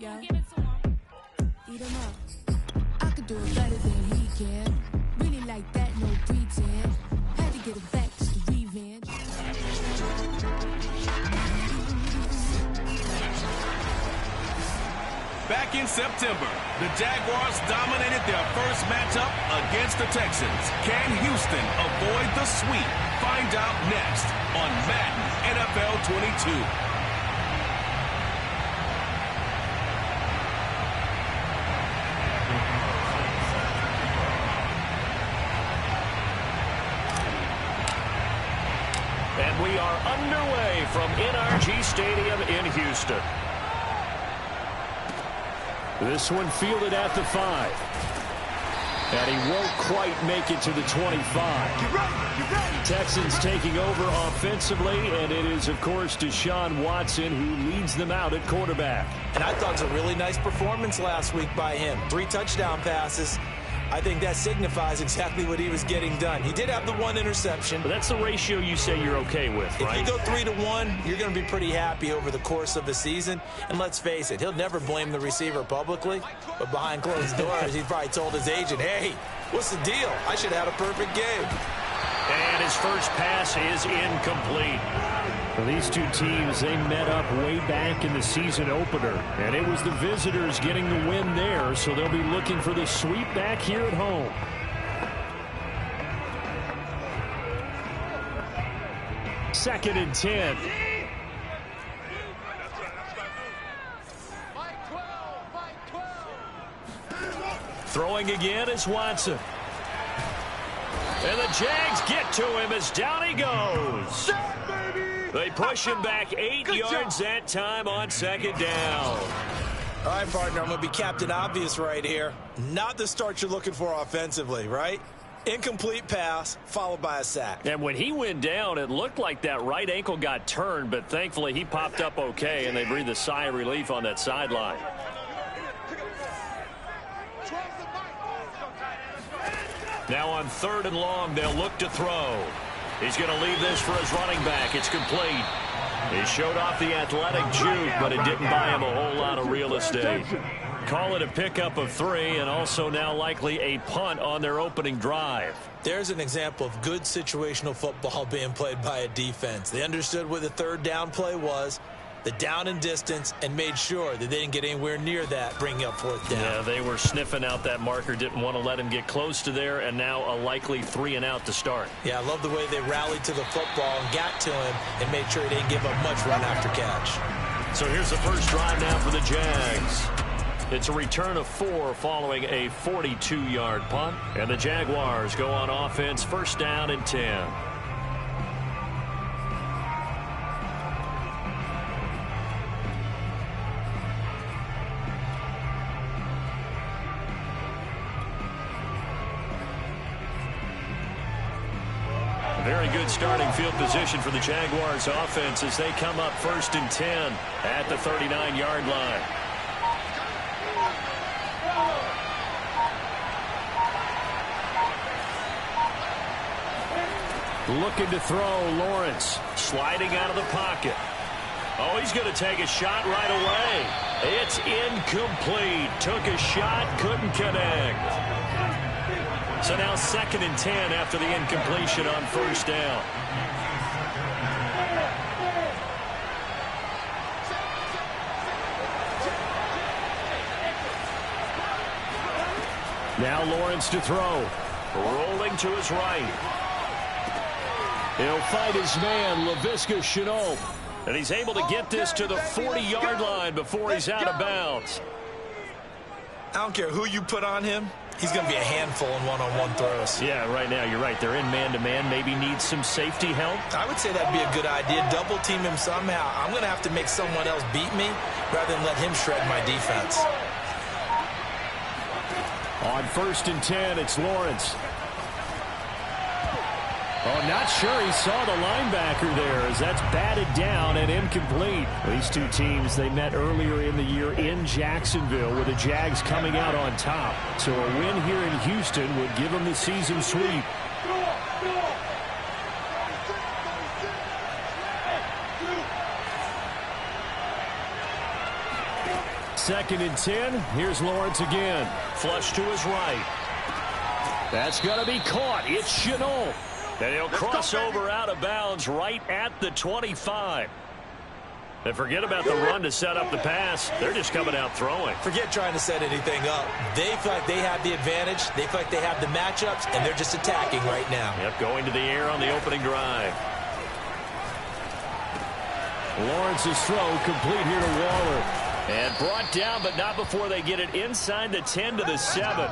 Yeah. Eat him up. I could do it better than he can. Really like that, no pretend. Had to get it back, just to revenge. Back in September, the Jaguars dominated their first matchup against the Texans. Can Houston avoid the sweep? Find out next on Madden NFL 22. And we are underway from NRG Stadium in Houston. This one fielded at the 5. And he won't quite make it to the 25. Texans taking over offensively, and it is, of course, Deshaun Watson who leads them out at quarterback. And I thought it was a really nice performance last week by him. 3 touchdown passes. I think that signifies exactly what he was getting done. He did have the 1 interception. But that's the ratio you say you're okay with, right? If you go 3-1, you're going to be pretty happy over the course of a season. And let's face it, he'll never blame the receiver publicly. But behind closed doors, he probably told his agent, hey, what's the deal? I should have had a perfect game. And his first pass is incomplete. Well, these two teams, they met up way back in the season opener. And it was the visitors getting the win there, so they'll be looking for the sweep back here at home. Second and 10. Throwing again is Watson. And the Jags get to him as down he goes. They push him back 8 yards that time on second down. All right, partner, I'm going to be Captain Obvious right here. Not the start you're looking for offensively, right? Incomplete pass followed by a sack. And when he went down, it looked like that right ankle got turned, but thankfully he popped up okay, and they breathed a sigh of relief on that sideline. Now on 3rd and long, they'll look to throw. He's going to leave this for his running back. It's complete. He showed off the athletic juke, but it didn't buy him a whole lot of real estate. Call it a pickup of 3, and also now likely a punt on their opening drive. There's an example of good situational football being played by a defense. They understood what the 3rd down play was, the down and distance, and made sure that they didn't get anywhere near that, bringing up 4th down. Yeah, they were sniffing out that marker, didn't want to let him get close to there, and now a likely 3 and out to start. Yeah, I love the way they rallied to the football and got to him and made sure he didn't give up much run after catch. So here's the first drive now for the Jags. It's a return of 4 following a 42-yard punt, and the Jaguars go on offense, 1st down and 10. Very good starting field position for the Jaguars offense as they come up 1st and 10 at the 39-yard line. Looking to throw, Lawrence sliding out of the pocket. Oh, he's going to take a shot right away. It's incomplete. Took a shot, couldn't connect. So now 2nd and 10 after the incompletion on 1st down. Now Lawrence to throw. Rolling to his right. He'll fight his man, Laviska Shenault. And he's able to get this to the 40-yard line before he's out of bounds. I don't care who you put on him. He's going to be a handful in one-on-one throws. Yeah, right now, you're right. They're in man-to-man. Maybe needs some safety help. I would say that'd be a good idea. Double team him somehow. I'm going to have to make someone else beat me rather than let him shred my defense. On 1st and 10, it's Lawrence. Oh, not sure he saw the linebacker there as that's batted down and incomplete. These two teams, they met earlier in the year in Jacksonville with the Jags coming out on top. So a win here in Houston would give them the season sweep. 2nd and 10. Here's Lawrence again. Flush to his right. That's going to be caught. It's Chenault. And he'll cross over out of bounds right at the 25. And forget about the run to set up the pass. They're just coming out throwing. Forget trying to set anything up. They feel like they have the advantage. They feel like they have the matchups, and they're just attacking right now. Yep, going to the air on the opening drive. Lawrence's throw complete here to Waller. And brought down, but not before they get it inside the 10 to the 7.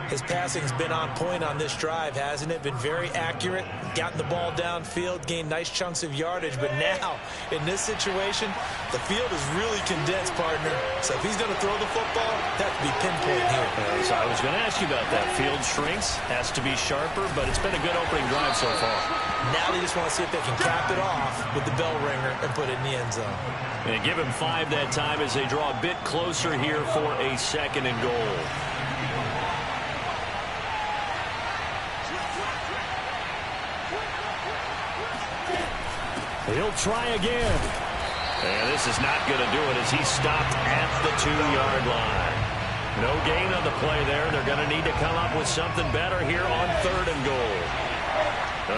His passing's been on point on this drive, hasn't it? Been very accurate, gotten the ball downfield, gained nice chunks of yardage. But now, in this situation, the field is really condensed, partner. So if he's going to throw the football, that could be pinpoint here. So I was going to ask you about that. Field shrinks, has to be sharper, but it's been a good opening drive so far. Now they just want to see if they can cap it off with the bell ringer and put it in the end zone. And give him 5 that time as they draw a bit closer here for a 2nd and goal. He'll try again. And this is not going to do it as he's stopped at the 2-yard line. No gain on the play there. They're going to need to come up with something better here on 3rd and goal.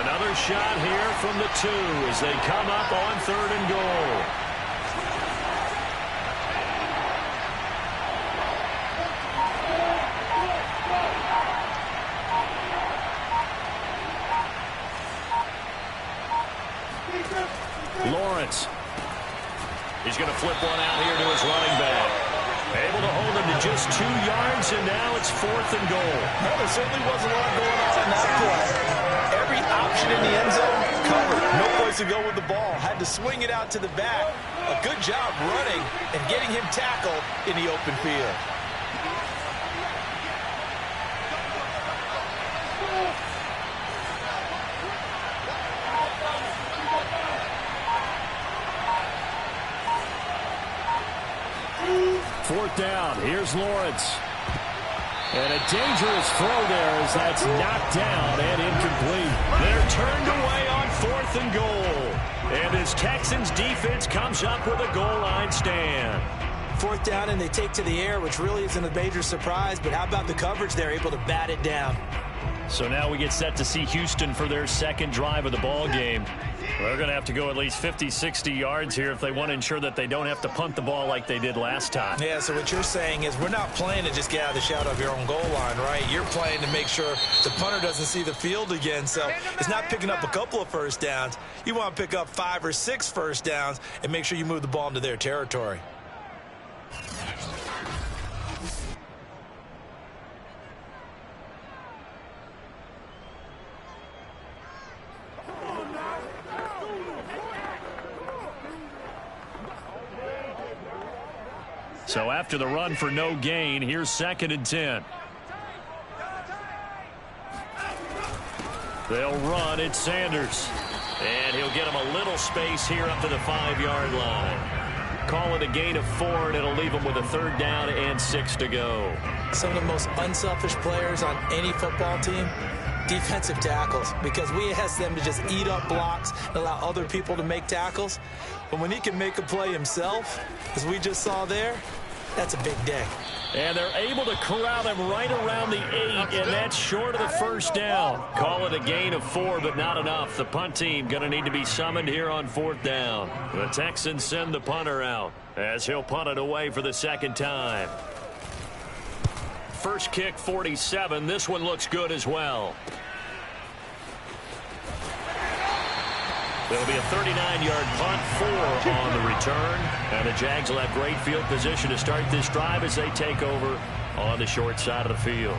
Another shot here from the 2 as they come up on 3rd and goal. Lawrence. He's going to flip one out here to his running back. Able to hold him to just 2 yards, and now it's 4th and goal. Well, there certainly was a lot going on in that play. Every option in the end zone covered. No place to go with the ball. Had to swing it out to the back. A good job running and getting him tackled in the open field. Fourth down. Here's Lawrence. And a dangerous throw there as that's knocked down and incomplete. They're turned away on 4th and goal. And as Texans defense comes up with a goal line stand. 4th down and they take to the air, which really isn't a major surprise. But how about the coverage? They're able to bat it down. So now we get set to see Houston for their 2nd drive of the ball game. They're going to have to go at least 50, 60 yards here if they want to ensure that they don't have to punt the ball like they did last time. Yeah, so what you're saying is we're not playing to just get out of the shadow of your own goal line, right? You're playing to make sure the punter doesn't see the field again. So it's not picking up a couple of first downs. You want to pick up 5 or 6 first downs and make sure you move the ball into their territory. So after the run for no gain, here's 2nd and 10. They'll run. It's Sanders. And he'll get him a little space here up to the 5-yard line. Call it a gain of 4, and it'll leave him with a 3rd down and 6 to go. Some of the most unselfish players on any football team, defensive tackles, because we ask them to just eat up blocks and allow other people to make tackles. But when he can make a play himself, as we just saw there, that's a big day. And they're able to corral him right around the 8, and that's short of the 1st down. Call it a gain of 4, but not enough. The punt team going to need to be summoned here on 4th down. The Texans send the punter out as he'll punt it away for the 2nd time. First kick, 47. This one looks good as well. There'll be a 39-yard punt, 4 on the return. And the Jags will have great field position to start this drive as they take over on the short side of the field.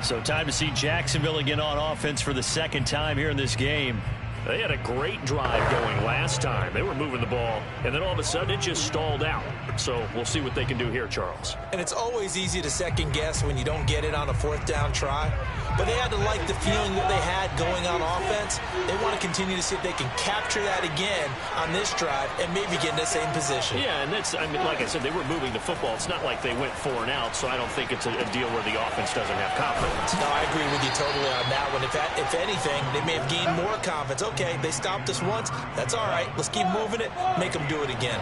So time to see Jacksonville again on offense for the 2nd time here in this game. They had a great drive going last time. They were moving the ball, and then all of a sudden it just stalled out. So we'll see what they can do here, Charles. And it's always easy to second guess when you don't get it on a 4th down try. But they had to like the feeling that they had going on offense. They want to continue to see if they can capture that again on this drive and maybe get in the same position. Yeah, and that's, I mean, like I said, they were moving the football. It's not like they went 4 and out, so I don't think it's a deal where the offense doesn't have confidence. No, I agree with you totally on that one. If anything, they may have gained more confidence. Okay, they stopped us once. That's all right. Let's keep moving it. Make them do it again.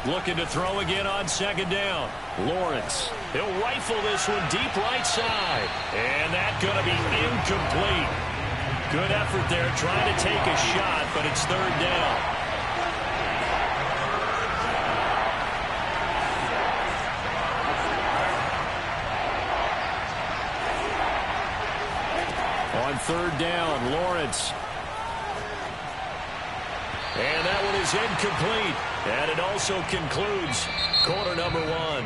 looking to throw again on second down. Lawrence, he'll rifle this one deep right side. And that's going to be incomplete. Good effort there trying to take a shot, but it's third down. On third down, Lawrence. And that one is incomplete. And it also concludes quarter number one.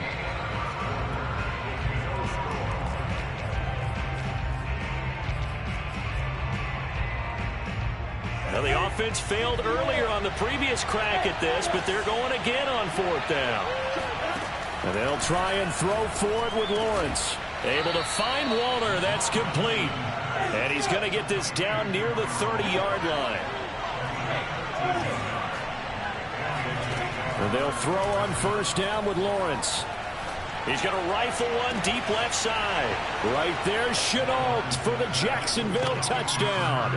Now the offense failed earlier on the previous crack at this, but they're going again on fourth down. And they'll try and throw for it with Lawrence. Able to find Walter. That's complete. And he's going to get this down near the 30-yard line. And they'll throw on first down with Lawrence. He's going to rifle one deep left side. Right there, Chenault for the Jacksonville touchdown.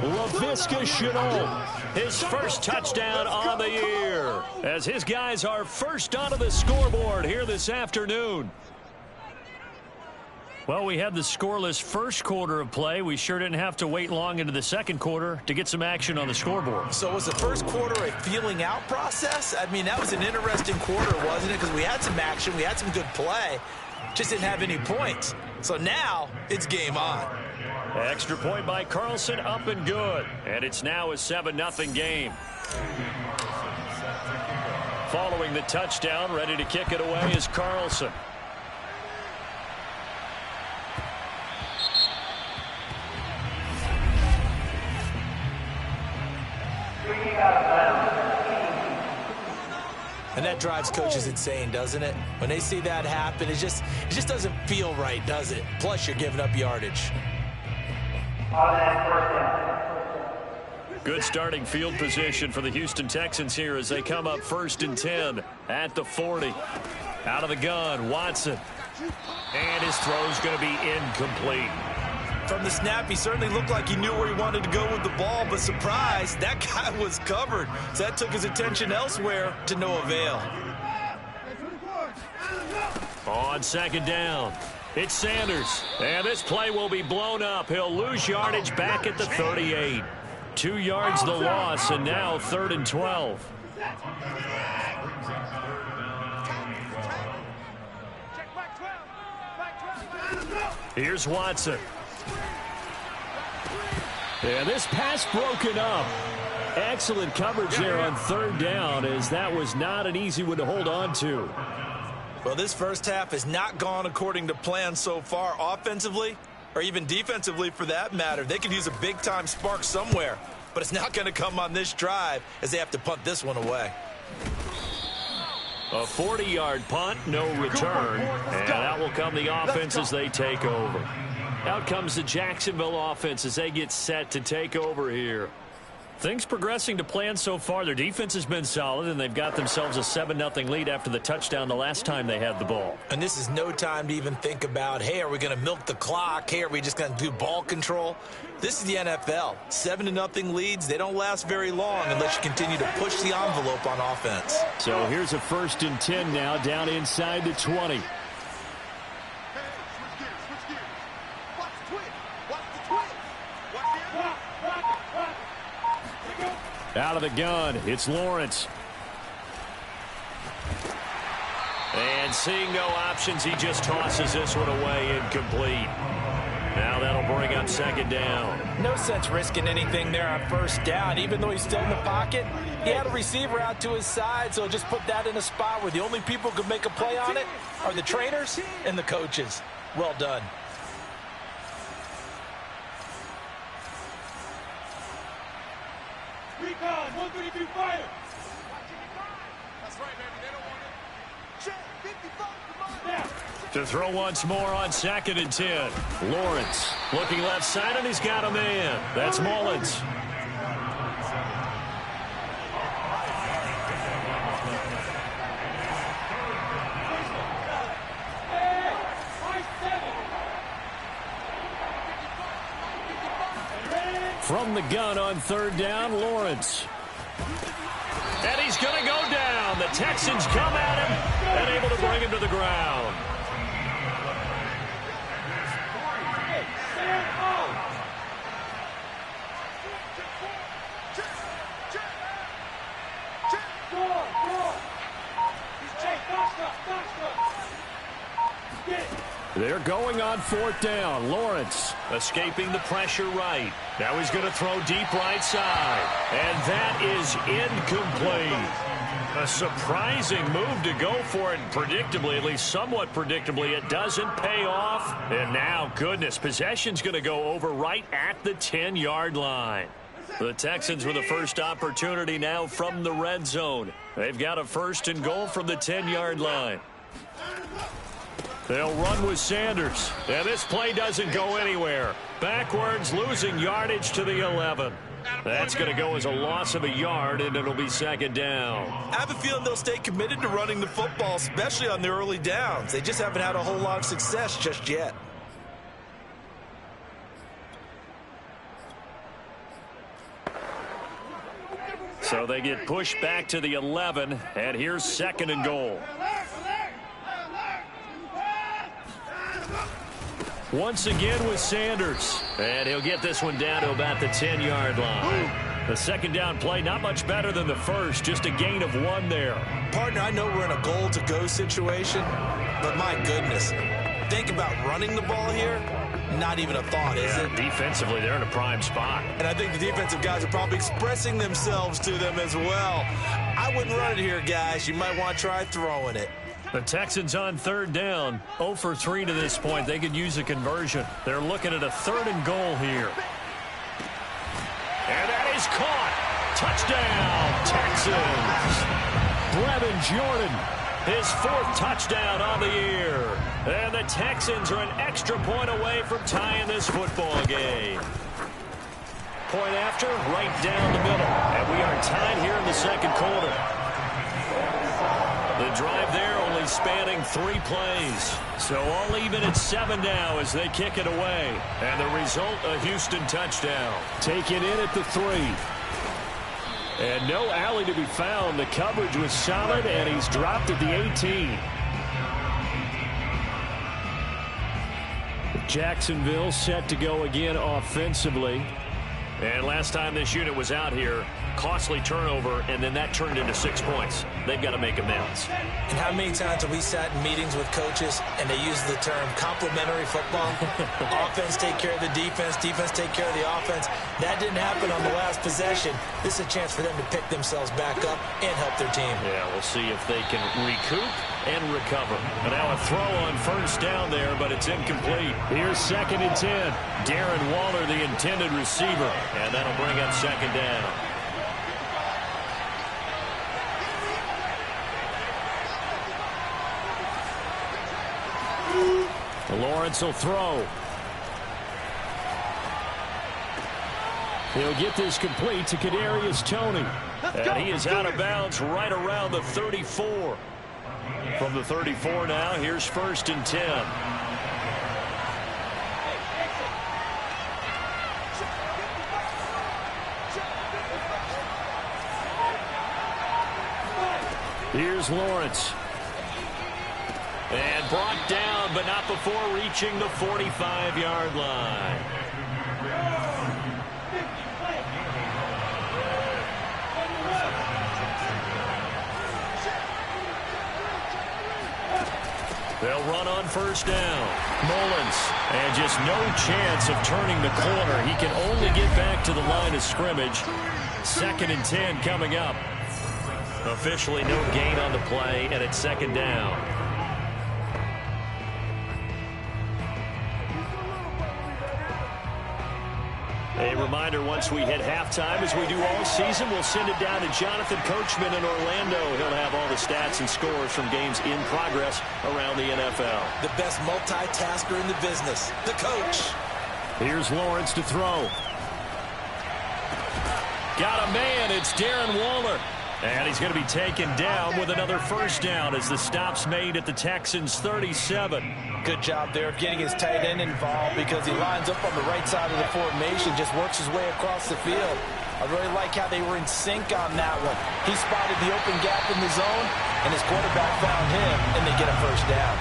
Laviska Chenault, his first touchdown on the year, as his guys are first onto the scoreboard here this afternoon. Well, we had the scoreless first quarter of play. We sure didn't have to wait long into the second quarter to get some action on the scoreboard. So was the first quarter a feeling out process? I mean, that was an interesting quarter, wasn't it? Because we had some action, we had some good play, just didn't have any points. So now it's game on. Extra point by Carlson, up and good. And it's now a 7-0 game. Following the touchdown, ready to kick it away is Carlson. And that drives coaches insane, doesn't it? When they see that happen, it just doesn't feel right, does it? Plus, you're giving up yardage. Good starting field position for the Houston Texans here as they come up 1st and 10 at the 40. Out of the gun, Watson. And his throw's going to be incomplete. From the snap, he certainly looked like he knew where he wanted to go with the ball, but surprise, that guy was covered. So that took his attention elsewhere to no avail. On second down, it's Sanders. And this play will be blown up. He'll lose yardage back at the 38. 2 yards the loss, and now 3rd and 12. Here's Watson. And this pass broken up. Excellent coverage there on 3rd down, as that was not an easy one to hold on to. Well, this first half has not gone according to plan so far offensively, or even defensively for that matter. They could use a big-time spark somewhere, but it's not going to come on this drive as they have to punt this one away. A 40-yard punt, no return, and that will come the offense as they take over. Out comes the Jacksonville offense as they get set to take over here. Things progressing to plan so far. Their defense has been solid, and they've got themselves a 7-0 lead after the touchdown the last time they had the ball. And this is no time to even think about, hey, are we going to milk the clock? Hey, are we just going to do ball control? This is the NFL. 7-0 leads, they don't last very long unless you continue to push the envelope on offense. So here's a 1st and 10 now, down inside the 20. Out of the gun, it's Lawrence. And seeing no options, he just tosses this one away incomplete. Now that'll bring up 2nd down. No sense risking anything there on 1st down. Even though he's still in the pocket, he had a receiver out to his side, so just put that in a spot where the only people who can make a play on it are the trainers and the coaches. Well done. Recon, 132 fighter. That's right, baby. They don't want it. Check, 55, come on. To throw once more on 2nd and 10. Lawrence looking left side, and he's got a man. That's Mullins. From the gun on 3rd down, Lawrence. And he's going to go down. The Texans come at him and able to bring him to the ground. They're going on 4th down. Lawrence escaping the pressure right. Now he's going to throw deep right side. And that is incomplete. A surprising move to go for it. And predictably, at least somewhat predictably, it doesn't pay off. And now, goodness, possession's going to go over right at the 10-yard line. The Texans with the first opportunity now from the red zone. They've got a 1st and goal from the 10-yard line. They'll run with Sanders. And this play doesn't go anywhere. Backwards, losing yardage to the 11. That's going to go as a loss of a yard, and it'll be 2nd down. I have a feeling they'll stay committed to running the football, especially on the early downs. They just haven't had a whole lot of success just yet. So they get pushed back to the 11, and here's 2nd and goal. Once again with Sanders. And he'll get this one down to about the 10-yard line. The 2nd down play, not much better than the first. Just a gain of 1 there. Partner, I know we're in a goal-to-go situation, but my goodness. Think about running the ball here. Not even a thought, is it? Defensively, they're in a prime spot. And I think the defensive guys are probably expressing themselves to them as well. I wouldn't run it here, guys. You might want to try throwing it. The Texans on 3rd down, 0 for 3 to this point. They could use a conversion. They're looking at a 3rd and goal here. And that is caught. Touchdown, Texans. Brevin Jordan, his 4th touchdown on the year. And the Texans are an extra point away from tying this football game. Point after, right down the middle. And we are tied here in the 2nd quarter. The drive there only spanning 3 plays. So all even at 7 now as they kick it away. And the result, a Houston touchdown. Taken in at the 3. And no alley to be found. The coverage was solid, and he's dropped at the 18. Jacksonville set to go again offensively. And last time this unit was out here, costly turnover, and then that turned into 6 points. They've got to make amends. And how many times have we sat in meetings with coaches and they use the term complementary football? Offense take care of the defense, defense take care of the offense. That didn't happen on the last possession. This is a chance for them to pick themselves back up and help their team. Yeah, we'll see if they can recoup and recover. And now a throw on 1st down there, but it's incomplete. Here's 2nd and 10. Darren Waller, the intended receiver. And that'll bring up 2nd down. Lawrence will throw. He'll get this complete to Kadarius Toney. And he is out of bounds right around the 34. From the 34 now, here's 1st and 10. Here's Lawrence. And brought down, but not before reaching the 45-yard line. They'll run on 1st down. Mullins, and just no chance of turning the corner. He can only get back to the line of scrimmage. 2nd and 10 coming up. Officially no gain on the play, and it's 2nd down. A reminder, once we hit halftime, as we do all season, we'll send it down to Jonathan Coachman in Orlando. He'll have all the stats and scores from games in progress around the NFL. The best multitasker in the business, the coach. Here's Lawrence to throw. Got a man, it's Darren Waller. And he's going to be taken down with another 1st down as the stop's made at the Texans' 37. Good job there of getting his tight end involved because he lines up on the right side of the formation, just works his way across the field. I really like how they were in sync on that one. He spotted the open gap in the zone, and his quarterback found him, and they get a first down.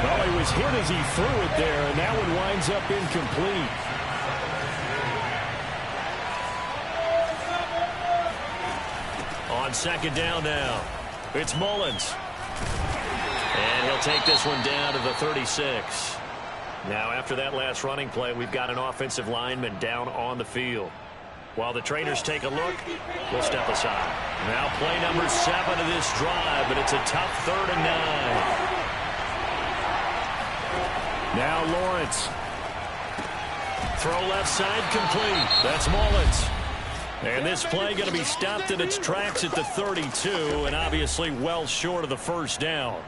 Well, he was hit as he threw it there, and that one winds up incomplete. On second down now, it's Mullins. And he'll take this one down to the 36. Now, after that last running play, we've got an offensive lineman down on the field. While the trainers take a look, we'll step aside. Now play number 7 of this drive, but it's a tough 3rd and 9. Now Lawrence. Throw left side complete. That's Mullins. And this play going to be stopped in its tracks at the 32, and obviously well short of the first down.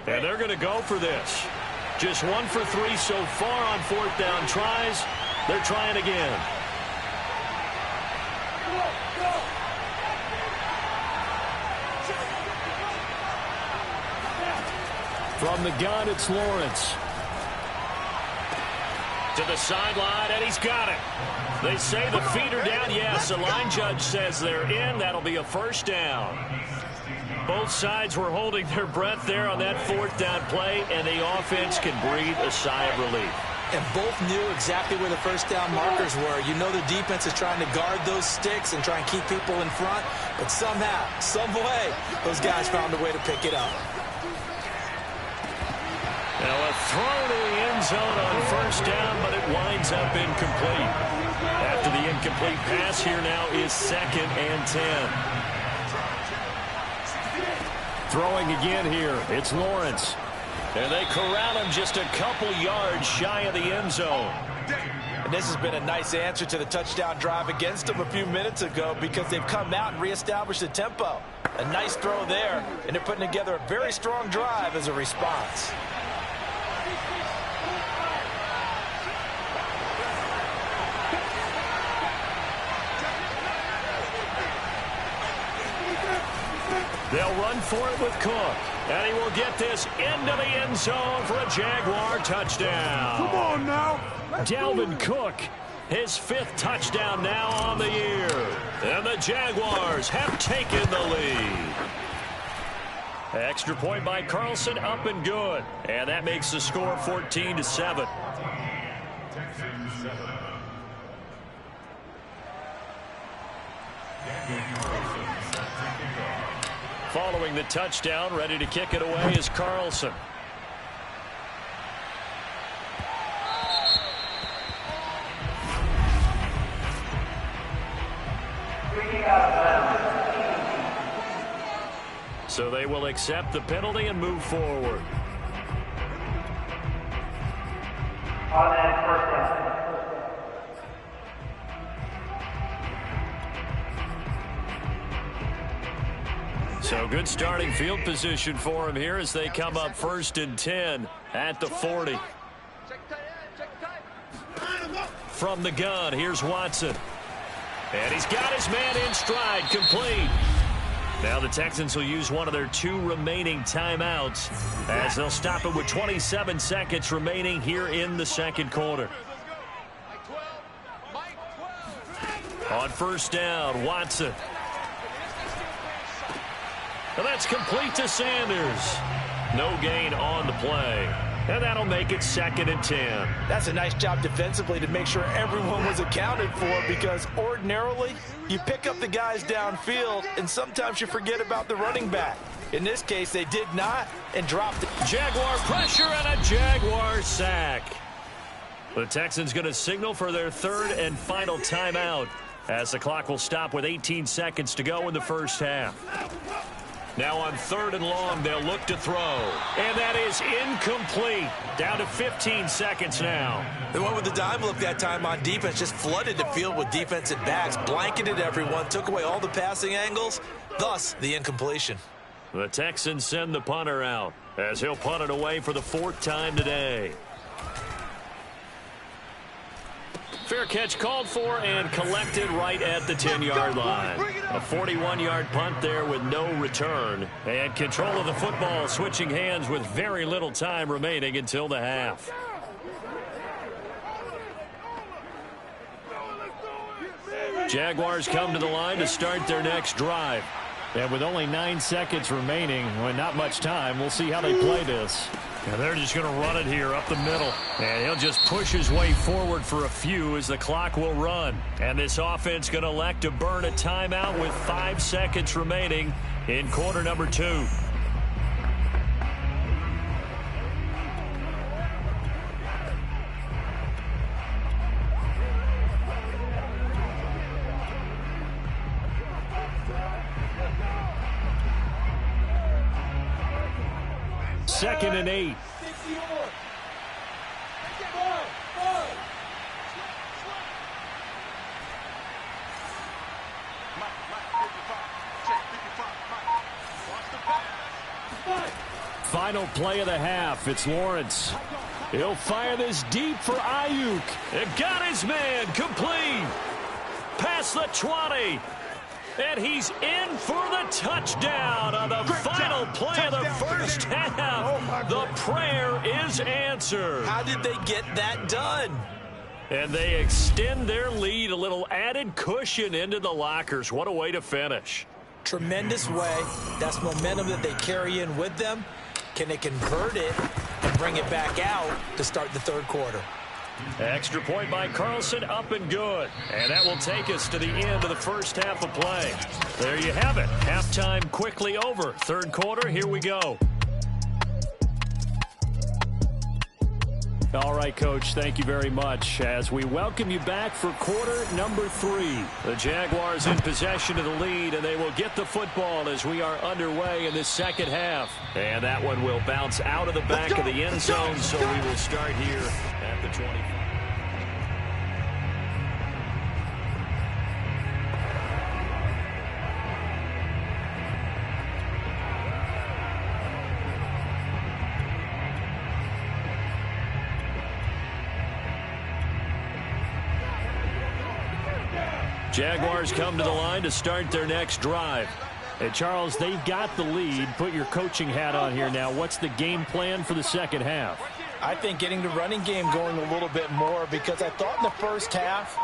And they're going to go for this. Just 1 for 3 so far on 4th down tries. They're trying again. From the gun, it's Lawrence. To the sideline, and he's got it. They say the feet are down. Yes, the line judge says they're in. That'll be a first down. Both sides were holding their breath there on that 4th down play, and the offense can breathe a sigh of relief. And both knew exactly where the first down markers were. You know the defense is trying to guard those sticks and try and keep people in front, but somehow, some way, those guys found a way to pick it up. Now a throw to the end zone on first down, but it winds up incomplete. After the incomplete pass, here now is 2nd and 10. Throwing again here, it's Lawrence. And they corral him just a couple yards shy of the end zone. And this has been a nice answer to the touchdown drive against them a few minutes ago because they've come out and reestablished the tempo. A nice throw there, and they're putting together a very strong drive as a response. They'll run for it with Cook. And he will get this into the end zone for a Jaguar touchdown. Come on now. Dalvin Cook, his 5th touchdown now on the year. And the Jaguars have taken the lead. Extra point by Carlson, up and good. And that makes the score 14-7. Following the touchdown, ready to kick it away is Carlson. So they will accept the penalty and move forward. Automatic first down. So good starting field position for him here as they come up 1st and 10 at the 40. From the gun, here's Watson. And he's got his man in stride, complete. Now the Texans will use one of their 2 remaining timeouts as they'll stop it with 27 seconds remaining here in the 2nd quarter. On 1st down, Watson. And that's complete to Sanders. No gain on the play. And that'll make it 2nd and 10. That's a nice job defensively to make sure everyone was accounted for because ordinarily you pick up the guys downfield and sometimes you forget about the running back. In this case, they did not and dropped it. Jaguar pressure and a Jaguar sack. The Texans going to signal for their 3rd and final timeout as the clock will stop with 18 seconds to go in the first half. Now on 3rd and long, they'll look to throw. And that is incomplete. Down to 15 seconds now. They went with the dime look that time on defense, just flooded the field with defensive backs, blanketed everyone, took away all the passing angles, thus the incompletion. The Texans send the punter out as he'll punt it away for the 4th time today. Fair catch called for and collected right at the 10-yard line. A 41-yard punt there with no return. And control of the football switching hands with very little time remaining until the half. Jaguars come to the line to start their next drive. And with only 9 seconds remaining, well, not much time, we'll see how they play this. And they're just going to run it here up the middle. And he'll just push his way forward for a few as the clock will run. And this offense going to elect to burn a timeout with 5 seconds remaining in quarter number 2. Second and 8. Final play of the half. It's Lawrence. He'll fire this deep for Ayuk. It got his man complete. Past the 20. And he's in for the touchdown on the final play of the first half. The prayer is answered. How did they get that done? And they extend their lead, a little added cushion into the lockers. What a way to finish. Tremendous way. That's momentum that they carry in with them. Can they convert it and bring it back out to start the third quarter? Extra point by Carlson, up and good. And that will take us to the end of the first half of play. There you have it. Halftime quickly over. Third quarter, here we go. All right, Coach, thank you very much. As we welcome you back for quarter number 3. The Jaguars in possession of the lead, and they will get the football as we are underway in the second half. And that one will bounce out of the back of the end zone, so we will start here at the 20. Jaguars come to the line to start their next drive. Hey, Charles, they've got the lead. Put your coaching hat on here now. What's the game plan for the second half? I think getting the running game going a little bit more, because I thought in the first half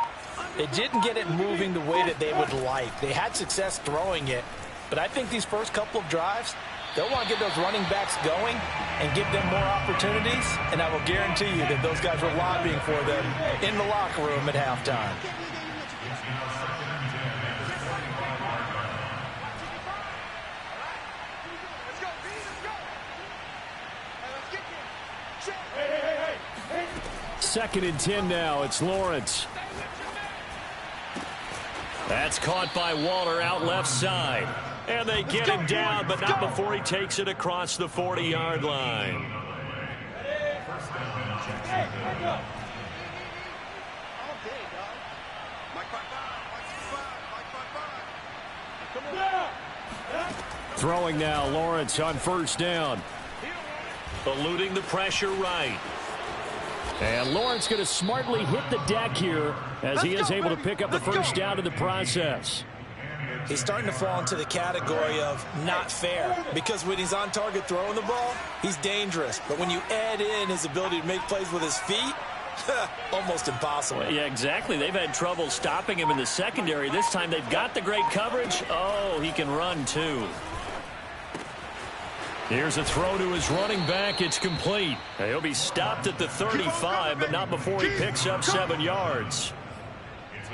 they didn't get it moving the way that they would like. They had success throwing it, but I think these first couple of drives, they'll want to get those running backs going and give them more opportunities, and I will guarantee you that those guys were lobbying for them in the locker room at halftime. Second and 10 now. It's Lawrence. That's caught by Waller out left side. And they get him down, but not before he takes it across the 40-yard line. Throwing now, Lawrence on first down. Eluding the pressure right. And Lawrence going to smartly hit the deck here as he is able to pick up the first down in the process. He's starting to fall into the category of not fair, because when he's on target throwing the ball, he's dangerous. But when you add in his ability to make plays with his feet, almost impossible. Yeah, exactly. They've had trouble stopping him in the secondary. This time they've got the great coverage. Oh, he can run too. Here's a throw to his running back. It's complete. He'll be stopped at the 35, but not before he picks up 7 yards.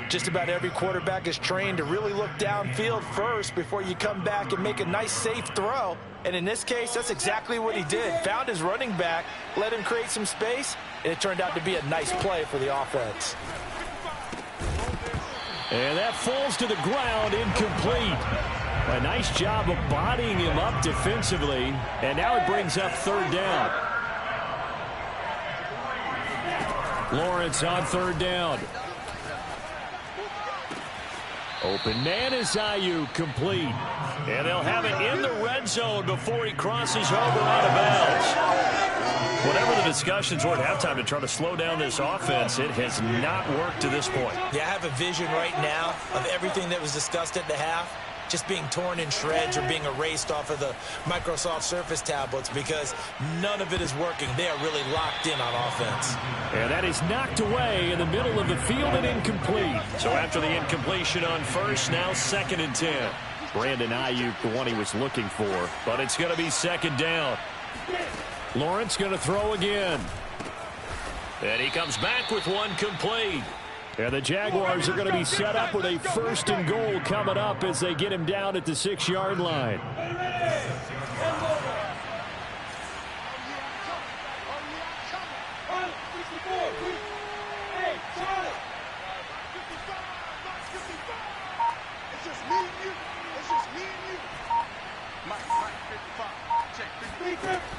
Just about every quarterback is trained to really look downfield first before you come back and make a nice, safe throw. And in this case, that's exactly what he did. Found his running back, let him create some space, and it turned out to be a nice play for the offense. And that falls to the ground, incomplete. A nice job of bodying him up defensively. And now it brings up third down. Lawrence on third down. Open man is Ayuk, complete. And they'll have it in the red zone before he crosses over out of bounds. Whatever the discussions were at halftime to try to slow down this offense, it has not worked to this point. Yeah, I have a vision right now of everything that was discussed at the half just being torn in shreds or being erased off of the Microsoft Surface tablets because none of it is working. They are really locked in on offense. And that is knocked away in the middle of the field and incomplete. So after the incompletion on first, now 2nd and 10. Brandon Ayuk, the one he was looking for, but it's going to be 2nd down. Lawrence going to throw again. And he comes back with one complete. And the Jaguars are going to be set up with a 1st and goal coming up as they get him down at the 6-yard line.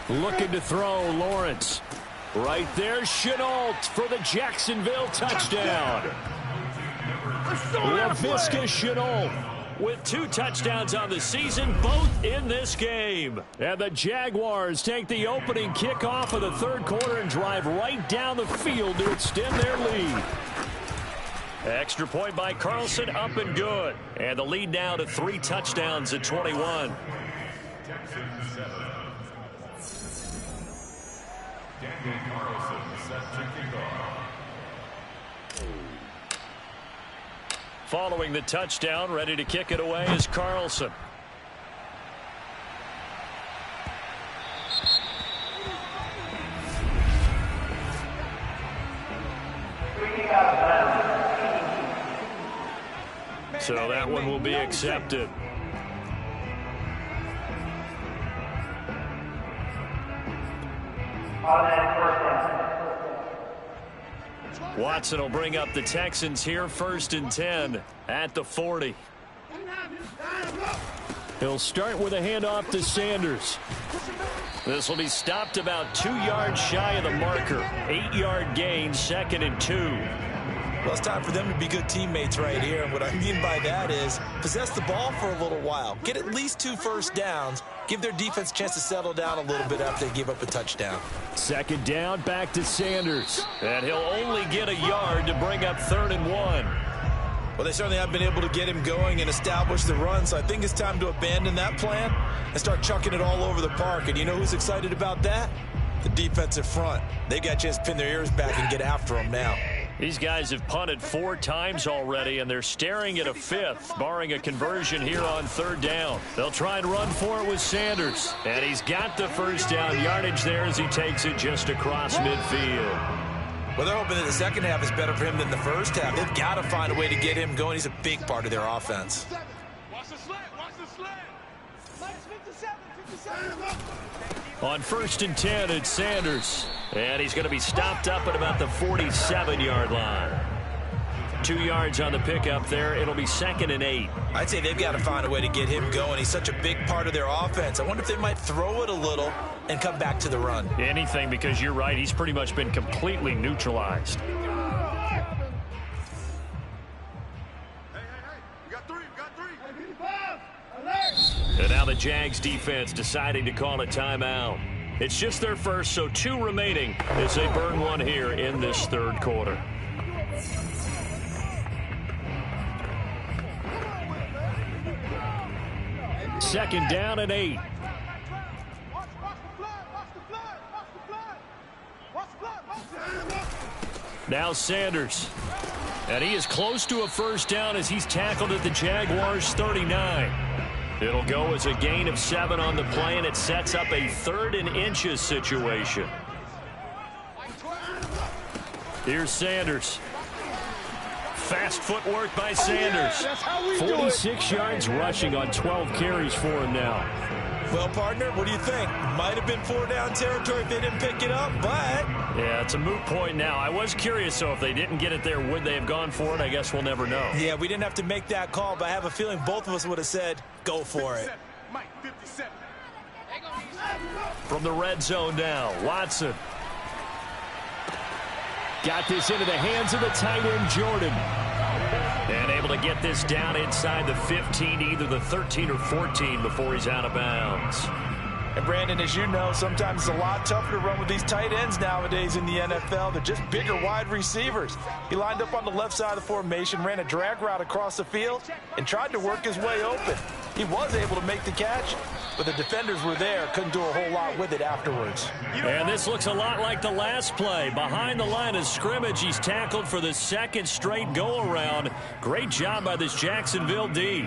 Looking to throw, Lawrence. Right there, Chenault for the Jacksonville touchdown. Laviska Chenault with 2 touchdowns on the season, both in this game. And the Jaguars take the opening kickoff of the 3rd quarter and drive right down the field to extend their lead. Extra point by Carlson, up and good. And the lead now to 3 touchdowns at 21. Following the touchdown, ready to kick it away is Carlson. So that one will be accepted. Watson will bring up the Texans here, 1st and 10 at the 40. He'll start with a handoff to Sanders. This will be stopped about 2 yards shy of the marker. 8-yard gain, 2nd and 2. Well, it's time for them to be good teammates right here. And what I mean by that is possess the ball for a little while. Get at least 2 first downs. Give their defense a chance to settle down a little bit after they give up a touchdown. 2nd down, back to Sanders. And he'll only get a yard to bring up 3rd and 1. Well, they certainly have been able to get him going and establish the run, so I think it's time to abandon that plan and start chucking it all over the park. And you know who's excited about that? The defensive front. They got a chance to pin their ears back and get after him now. These guys have punted 4 times already, and they're staring at a 5th, barring a conversion here on 3rd down. They'll try and run for it with Sanders. And he's got the 1st down yardage there as he takes it just across midfield. Well, they're hoping that the second half is better for him than the first half. They've got to find a way to get him going. He's a big part of their offense. Watch the slant. Watch the slant. Minus 57. On 1st and 10, it's Sanders. And he's going to be stopped up at about the 47-yard line. 2 yards on the pickup there. It'll be 2nd and 8. I'd say they've got to find a way to get him going. He's such a big part of their offense. I wonder if they might throw it a little and come back to the run. Anything, because you're right. He's pretty much been completely neutralized. Hey, we got 3. And now the Jags defense deciding to call a timeout. It's just their first, so 2 remaining as they burn one here in this 3rd quarter. Second down and 8. Now Sanders. And he is close to a 1st down as he's tackled at the Jaguars' 39. It'll go as a gain of 7 on the play, and it sets up a 3rd and inches situation. Here's Sanders. Fast footwork by Sanders. 46 yards rushing on 12 carries for him now. Well, partner, what do you think? Might have been 4-down territory if they didn't pick it up, but... Yeah, it's a moot point now. I was curious, so if they didn't get it there, would they have gone for it? I guess we'll never know. Yeah, we didn't have to make that call, but I have a feeling both of us would have said, go for it. Mike, 57. From the red zone now, Watson. Got this into the hands of the tight end, Jordan. And able to get this down inside the 15, either the 13 or 14 before he's out of bounds. And Brandon, as you know, sometimes it's a lot tougher to run with these tight ends nowadays in the NFL. They're just bigger wide receivers. He lined up on the left side of the formation, ran a drag route across the field, and tried to work his way open. He was able to make the catch, but the defenders were there, couldn't do a whole lot with it afterwards. And this looks a lot like the last play. Behind the line of scrimmage, he's tackled for the second straight go-around. Great job by this Jacksonville D.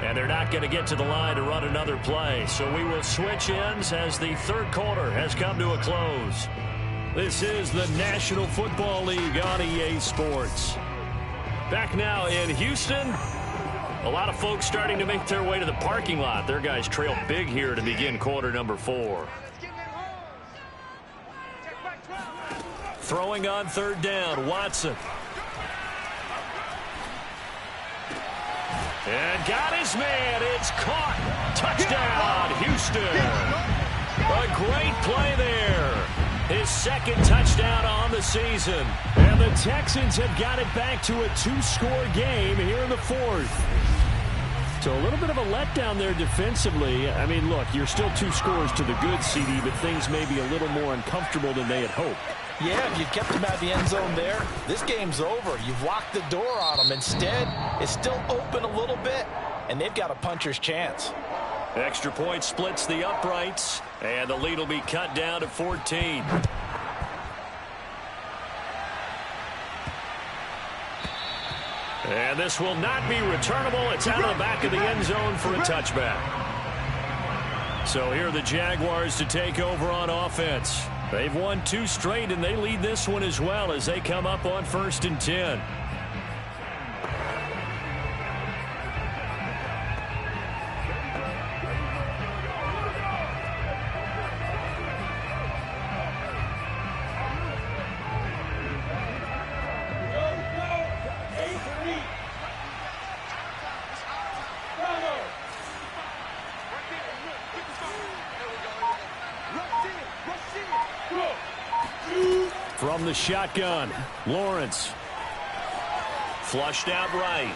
And they're not going to get to the line to run another play. So we will switch ends as the third quarter has come to a close. This is the National Football League on EA Sports. Back now in Houston. A lot of folks starting to make their way to the parking lot. Their guys trail big here to begin quarter number 4. Throwing on third down, Watson. And got his man. It's caught. Touchdown, Houston. A great play there. His second touchdown on the season. And the Texans have got it back to a 2-score game here in the fourth. So a little bit of a letdown there defensively. I mean, look, you're still 2 scores to the good, CD, but things may be a little more uncomfortable than they had hoped. Yeah, if you kept him out of the end zone there, this game's over. You've locked the door on him. Instead, it's still open a little bit, and they've got a puncher's chance. Extra point splits the uprights, and the lead will be cut down to 14. And this will not be returnable. It's out of the back of the end zone for a touchback. So here are the Jaguars to take over on offense. They've won 2 straight, and they lead this one as well as they come up on 1st and 10. From the shotgun, Lawrence. Flushed out right.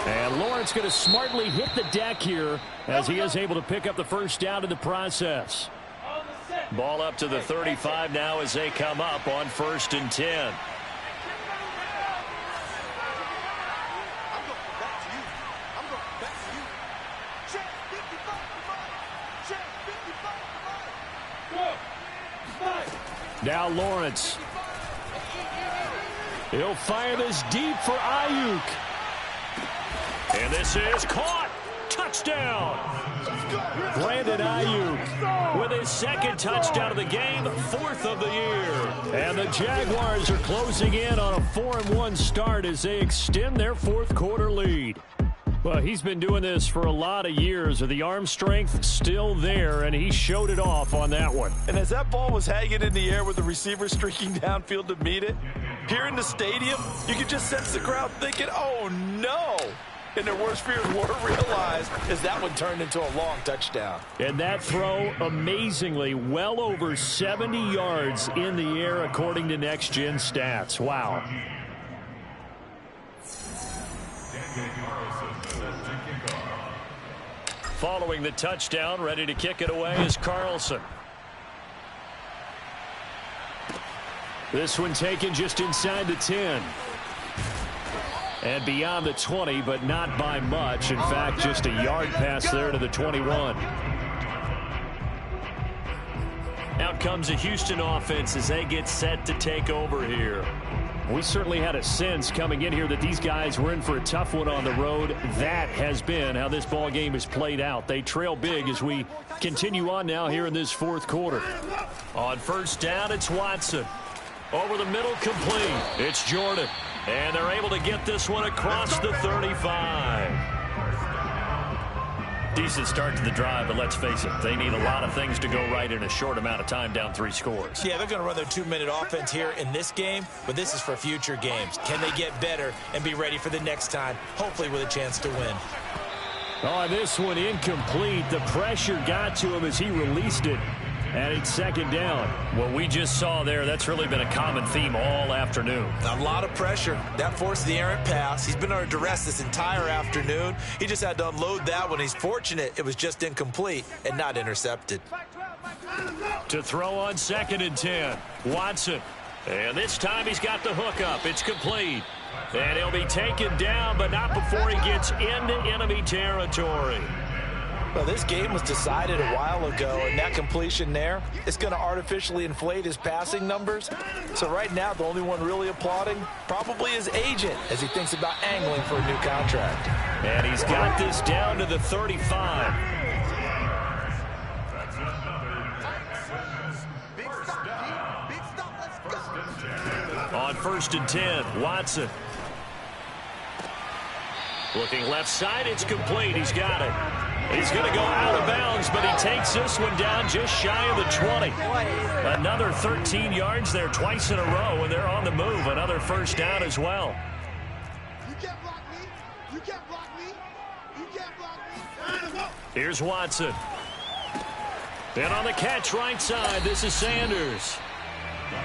And Lawrence going to smartly hit the deck here as he is able to pick up the first down in the process. Ball up to the 35 now as they come up on 1st and 10. Now Lawrence. He'll fire this deep for Ayuk. And this is caught. Touchdown. Brandon Ayuk with his second touchdown of the game, 4th of the year. And the Jaguars are closing in on a 4-1 start as they extend their 4th quarter lead. Well, he's been doing this for a lot of years. The arm strength still there, and he showed it off on that one. And as that ball was hanging in the air with the receiver streaking downfield to meet it, here in the stadium, you could just sense the crowd thinking, oh, no. And their worst fears were realized as that one turned into a long touchdown. And that throw, amazingly, well over 70 yards in the air, according to Next Gen Stats. Wow. Following the touchdown, ready to kick it away is Carlson. This one taken just inside the 10. And beyond the 20, but not by much. In fact, just a yard pass there to the 21. Out comes a Houston offense as they get set to take over here. We certainly had a sense coming in here that these guys were in for a tough one on the road. That has been how this ball game is played out. They trail big as we continue on now here in this 4th quarter. On 1st down, it's Watson. Over the middle, complete. It's Jordan. And they're able to get this one across the 35. Decent start to the drive, but let's face it, they need a lot of things to go right in a short amount of time, down 3 scores. Yeah, they're going to run their 2-minute offense here in this game, but this is for future games. Can they get better and be ready for the next time, hopefully with a chance to win? Oh, this one incomplete. The pressure got to him as he released it. And it's second down. What we just saw there, that's really been a common theme all afternoon. A lot of pressure. That forced the errant pass. He's been under duress this entire afternoon. He just had to unload that one. He's fortunate it was just incomplete and not intercepted. To throw on 2nd and 10, Watson. And this time he's got the hook up. It's complete. And he'll be taken down, but not before he gets into enemy territory. Well, this game was decided a while ago, and that completion there is going to artificially inflate his passing numbers. So right now, the only one really applauding probably his agent as he thinks about angling for a new contract. And he's got this down to the 35. On 1st and 10, Watson. Looking left side, it's complete. He's got it. He's going to go out of bounds, but he takes this one down just shy of the 20. Another 13 yards there twice in a row, and they're on the move. Another first down as well. You can't block me. You can't block me. You can't block me. Here's Watson. Then on the catch right side, this is Sanders.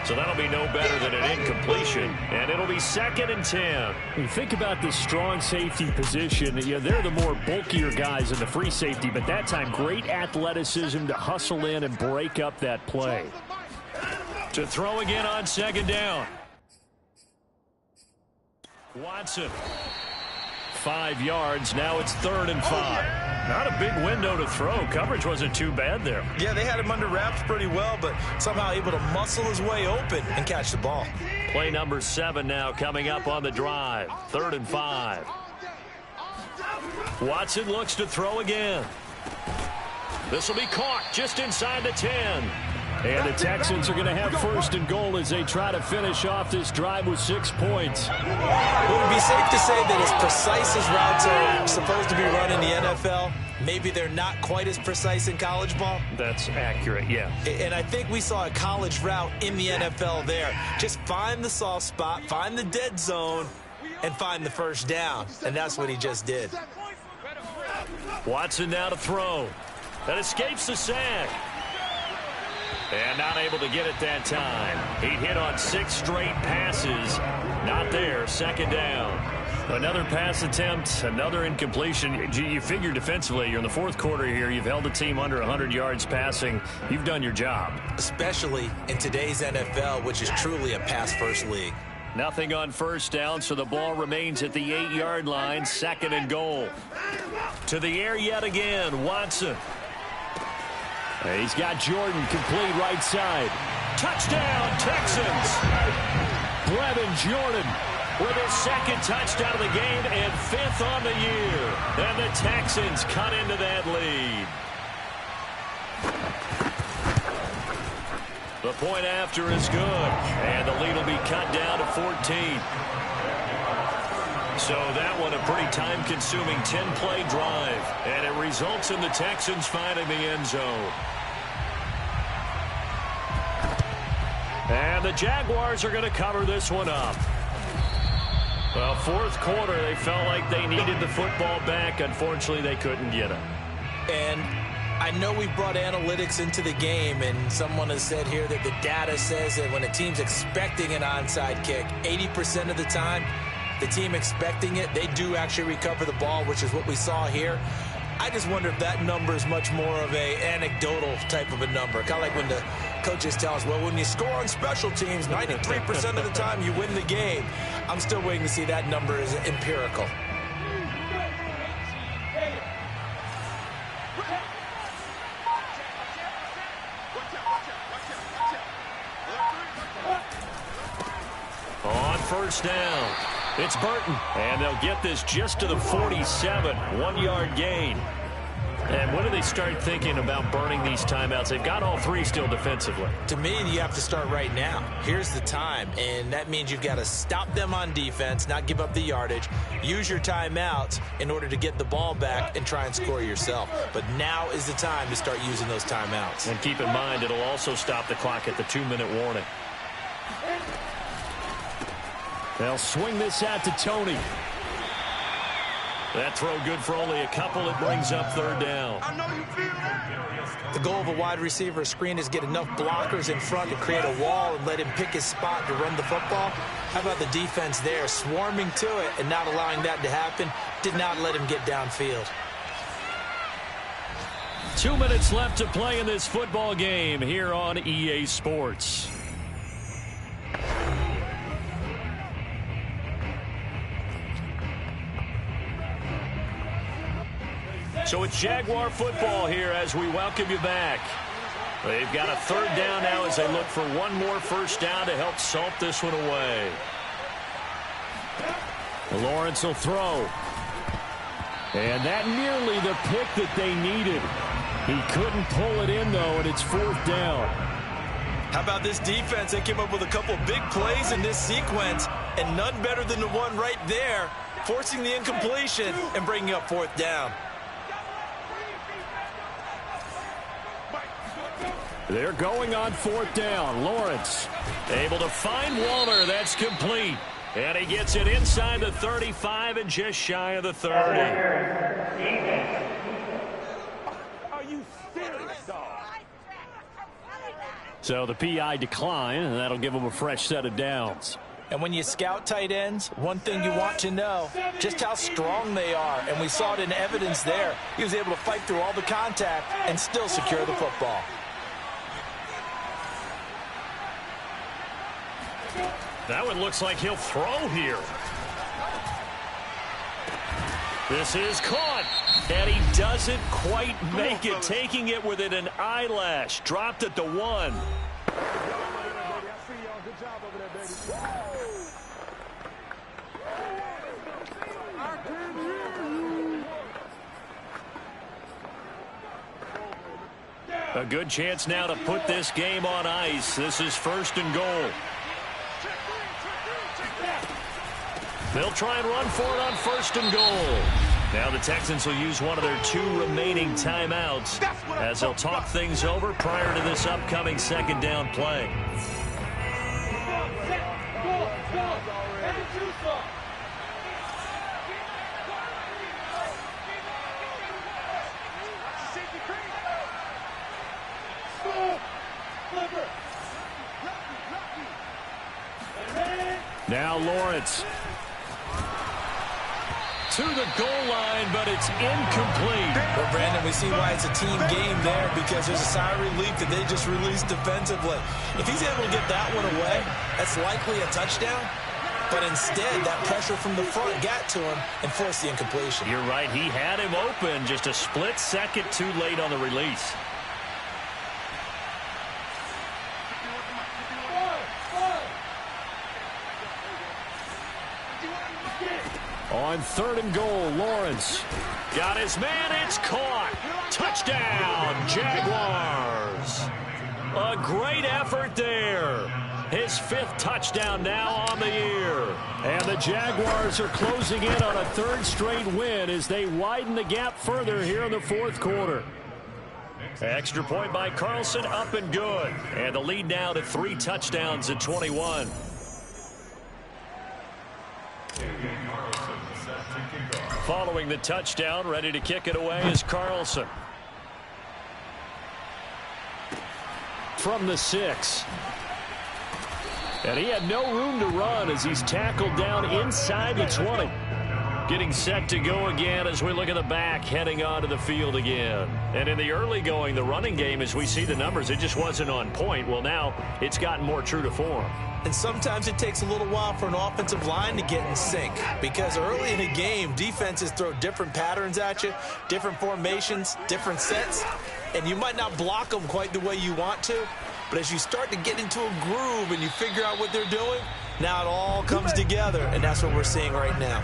So that'll be no better than an incompletion, and it'll be 2nd and 10. You think about this strong safety position. You know, they're the more bulkier guys in the free safety, but that time great athleticism to hustle in and break up that play. To throw again on 2nd down. Watson. 5 yards. Now it's 3rd and 5. Not a big window to throw. Coverage wasn't too bad there. Yeah, they had him under wraps pretty well, but somehow able to muscle his way open and catch the ball. Play number 7 now coming up on the drive. 3rd and 5. Watson looks to throw again. This will be caught just inside the 10. And the Texans are going to have 1st and goal as they try to finish off this drive with 6 points. Would it be safe to say that as precise as routes are supposed to be run in the NFL, maybe they're not quite as precise in college ball? That's accurate, yeah. And I think we saw a college route in the NFL there. Just find the soft spot, find the dead zone, and find the first down. And that's what he just did. Watson now to throw. That escapes the sack. And not able to get it that time. He hit on 6 straight passes. Not there. 2nd down. Another pass attempt, another incompletion. You figure defensively, you're in the 4th quarter here. You've held the team under 100 yards passing. You've done your job. Especially in today's NFL, which is truly a pass-first league. Nothing on 1st down, so the ball remains at the 8-yard line. 2nd and goal. To the air yet again, Watson. He's got Jordan complete right side. Touchdown, Texans! Brevin Jordan with his 2nd touchdown of the game and 5th on the year. And the Texans cut into that lead. The point after is good, and the lead will be cut down to 14. So that one a pretty time-consuming 10-play drive, and it results in the Texans finding the end zone. And the Jaguars are going to cover this one up. Well, 4th quarter, they felt like they needed the football back. Unfortunately, they couldn't get it. And I know we brought analytics into the game, and someone has said here that the data says that when a team's expecting an onside kick, 80% of the time, the team expecting it, they do actually recover the ball, which is what we saw here. I just wonder if that number is much more of a anecdotal type of a number. Kind of like when the coaches tell us, well, when you score on special teams, 93% of the time you win the game. I'm still waiting to see that number is empirical. On 1st down, it's Burton, and they'll get this just to the 47, 1-yard gain. And when do they start thinking about burning these timeouts? They've got all 3 still defensively. To me, you have to start right now. Here's the time, and that means you've got to stop them on defense, not give up the yardage, use your timeouts in order to get the ball back and try and score yourself. But now is the time to start using those timeouts. And keep in mind, it'll also stop the clock at the 2-minute warning. They'll swing this out to Tony. That throw good for only a couple. It brings up third down. I know you feel that. The goal of a wide receiver screen is get enough blockers in front to create a wall and let him pick his spot to run the football. How about the defense there, swarming to it and not allowing that to happen? Did not let him get downfield. 2 minutes left to play in this football game here on EA Sports. So it's Jaguar football here as we welcome you back. They've got a third down now as they look for one more first down to help salt this one away. Lawrence will throw. And that nearly the pick that they needed. He couldn't pull it in, though, and it's fourth down. How about this defense? They came up with a couple big plays in this sequence, and none better than the one right there, forcing the incompletion and bringing up fourth down. They're going on fourth down. Lawrence able to find Waller. That's complete. And he gets it inside the 35 and just shy of the 30. Are you serious, dog? So the PI decline, and that'll give him a fresh set of downs. And when you scout tight ends, one thing you want to know, just how strong they are. And we saw it in evidence there. He was able to fight through all the contact and still secure the football. That one looks like he'll throw here. This is caught. And he doesn't quite make it, taking it within an eyelash. Dropped at the 1. A good chance now to put this game on ice. This is first and goal. They'll try and run for it on first and goal. Now the Texans will use one of their 2 remaining timeouts as they'll talk things over prior to this upcoming second down play. Now Lawrence to the goal line, but it's incomplete. Well, Brandon, we see why it's a team game there, because there's a sigh of relief that they just released defensively. If he's able to get that one away, that's likely a touchdown. But instead, that pressure from the front got to him and forced the incompletion. You're right. He had him open, just a split second too late on the release. On third and goal, Lawrence got his man. It's caught. Touchdown, Jaguars. A great effort there. His 5th touchdown now on the year. And the Jaguars are closing in on a 3rd straight win as they widen the gap further here in the 4th quarter. Extra point by Carlson, up and good. And the lead now to 3 touchdowns at 21. Following the touchdown, ready to kick it away is Carlson. From the 6. And he had no room to run as he's tackled down inside the 20. Getting set to go again as we look at the back, heading onto the field again. And in the early going, the running game, as we see the numbers, it just wasn't on point. Well, now it's gotten more true to form. And sometimes it takes a little while for an offensive line to get in sync, because early in a game, defenses throw different patterns at you, different formations, different sets, and you might not block them quite the way you want to. But as you start to get into a groove and you figure out what they're doing, now it all comes together, and that's what we're seeing right now.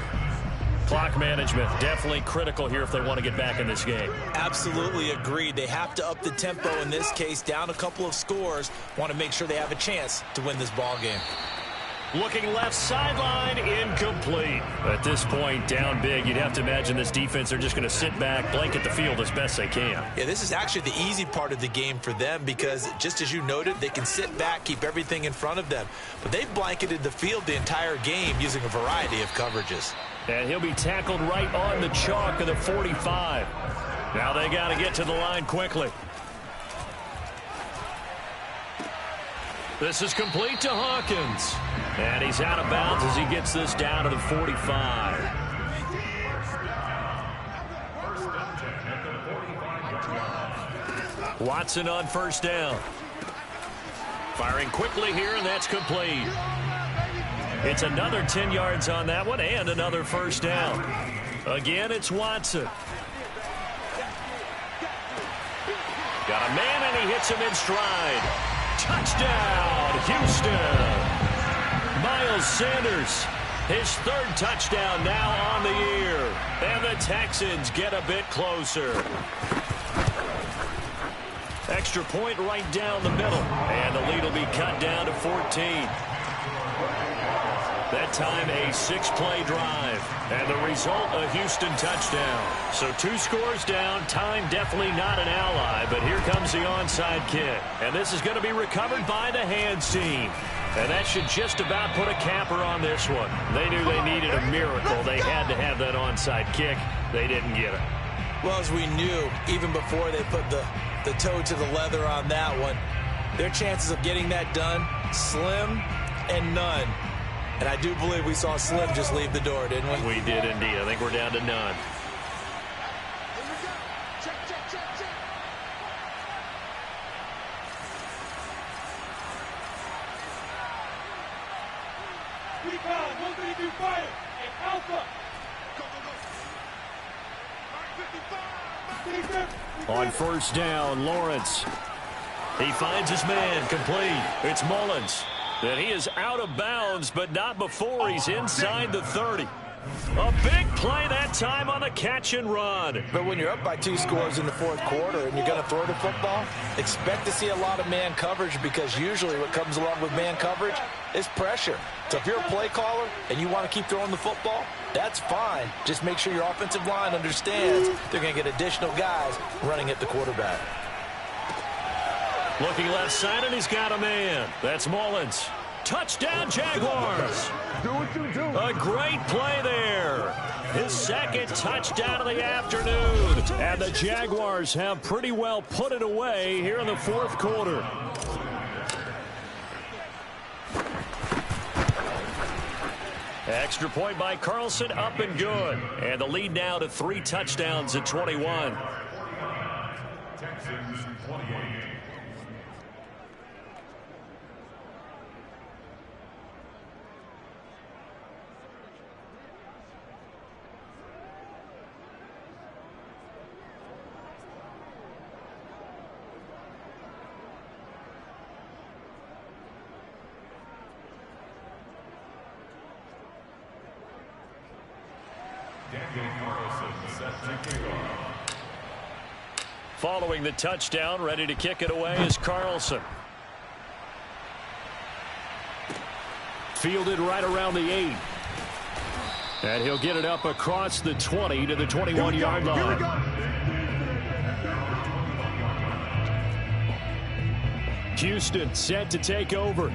Clock management, definitely critical here if they want to get back in this game. Absolutely agreed. They have to up the tempo in this case, down a couple of scores. Want to make sure they have a chance to win this ball game. Looking left sideline, incomplete. At this point, down big, you'd have to imagine this defense are just going to sit back, blanket the field as best they can. Yeah, this is actually the easy part of the game for them because, just as you noted, they can sit back, keep everything in front of them. But they've blanketed the field the entire game using a variety of coverages. And he'll be tackled right on the chalk of the 45. Now they got to get to the line quickly. This is complete to Hawkins. And he's out of bounds as he gets this down to the 45. Watson on first down. Firing quickly here, and that's complete. It's another 10 yards on that one and another first down. Again, it's Watson. Got a man, and he hits him in stride. Touchdown, Houston. Miles Sanders, his third touchdown now on the year. And the Texans get a bit closer. Extra point right down the middle. And the lead will be cut down to 14. That time a 6-play drive. And the result, a Houston touchdown. So 2 scores down. Time definitely not an ally. But here comes the onside kick. And this is going to be recovered by the hands team. And that should just about put a capper on this one. They knew they needed a miracle. They had to have that onside kick. They didn't get it. Well, as we knew, even before they put the toe to the leather on that one, their chances of getting that done, slim and none. And I do believe we saw Slim just leave the door, didn't we? We did indeed. I think we're down to none. On first down, Lawrence. He finds his man, complete. It's Mullins. And he is out of bounds, but not before he's inside the 30. A big play that time on the catch and run. But when you're up by 2 scores in the fourth quarter and you're going to throw the football, expect to see a lot of man coverage because usually what comes along with man coverage is pressure. So if you're a play caller and you want to keep throwing the football, that's fine. Just make sure your offensive line understands they're going to get additional guys running at the quarterback. Looking left side, and he's got a man. That's Mullins. Touchdown, Jaguars. A great play there. His second touchdown of the afternoon. And the Jaguars have pretty well put it away here in the fourth quarter. Extra point by Carlson, up and good. And the lead now to 3 touchdowns at 21. Texans 28. Following the touchdown, ready to kick it away is Carlson. Fielded right around the 8. And he'll get it up across the 20 to the 21-yard line. Houston set to take over.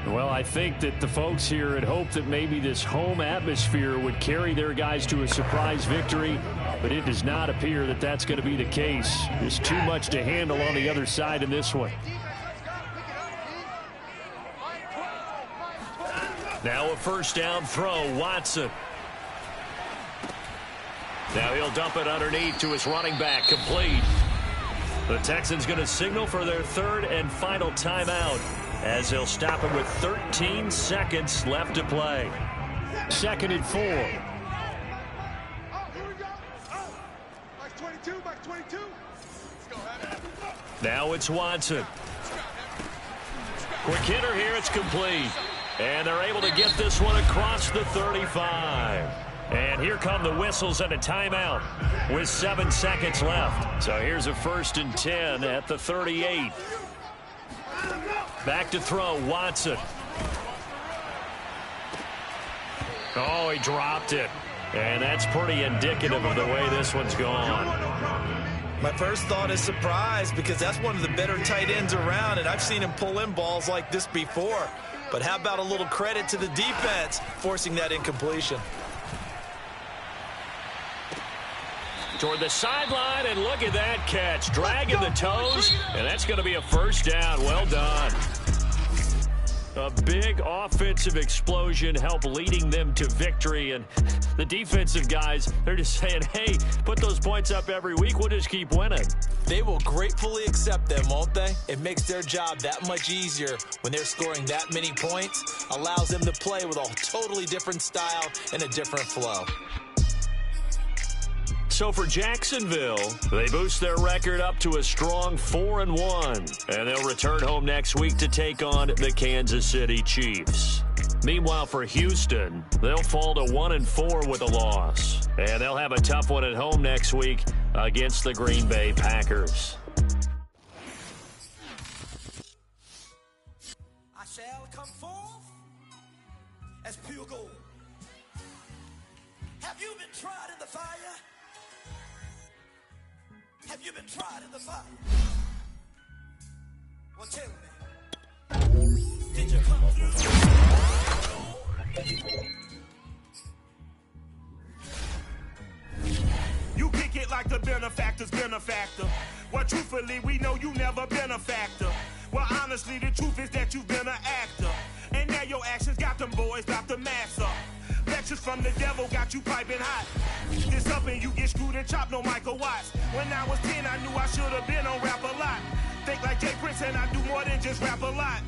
Well, I think that the folks here had hoped that maybe this home atmosphere would carry their guys to a surprise victory, but it does not appear that that's going to be the case. There's too much to handle on the other side in this one. Now a first down throw, Watson. Now he'll dump it underneath to his running back, complete. The Texans going to signal for their third and final timeout, as they'll stop him with 13 seconds left to play. 2nd and 4. Now it's Watson. Quick hitter here, it's complete. And they're able to get this one across the 35. And here come the whistles and a timeout with 7 seconds left. So here's a 1st and 10 at the 38. Back to throw, Watson. Oh, he dropped it. And that's pretty indicative of the way this one's gone. My first thought is surprise because that's one of the better tight ends around, and I've seen him pull in balls like this before. But how about a little credit to the defense forcing that incompletion? Toward the sideline, and look at that catch. Dragging the toes, and that's going to be a first down. Well done. A big offensive explosion helped leading them to victory. And the defensive guys, they're just saying, hey, put those points up every week. We'll just keep winning. They will gratefully accept them, won't they? It makes their job that much easier when they're scoring that many points. Allows them to play with a totally different style and a different flow. So for Jacksonville, they boost their record up to a strong 4-1. And they'll return home next week to take on the Kansas City Chiefs. Meanwhile, for Houston, they'll fall to 1-4 with a loss. And they'll have a tough one at home next week against the Green Bay Packers. I shall come forth as pure gold. Have you been tried in the fire? Have you been tried in the fire? Well, tell me, did you come through? You kick it like the benefactor's benefactor. Well, truthfully, we know you never been a factor. Well, honestly, the truth is that you've been an actor. And now your actions got them boys, got the mass up. Lectures from the devil got you piping hot. This up and you get screwed and chopped, no Michael Watts. When I was 10, I knew I should have been on rap a lot. Think like Jay Prince and I do more than just rap a lot.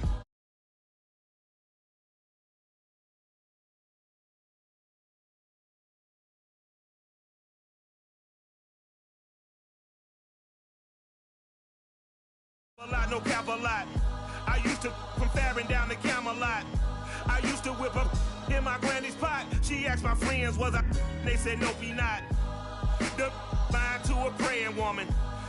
A lot, no cap a lot. I used to from Farron down to Camelot. I used to whip up in my granny's pot. She asked my friends, was I? They said, nope, he not. The line to a praying woman.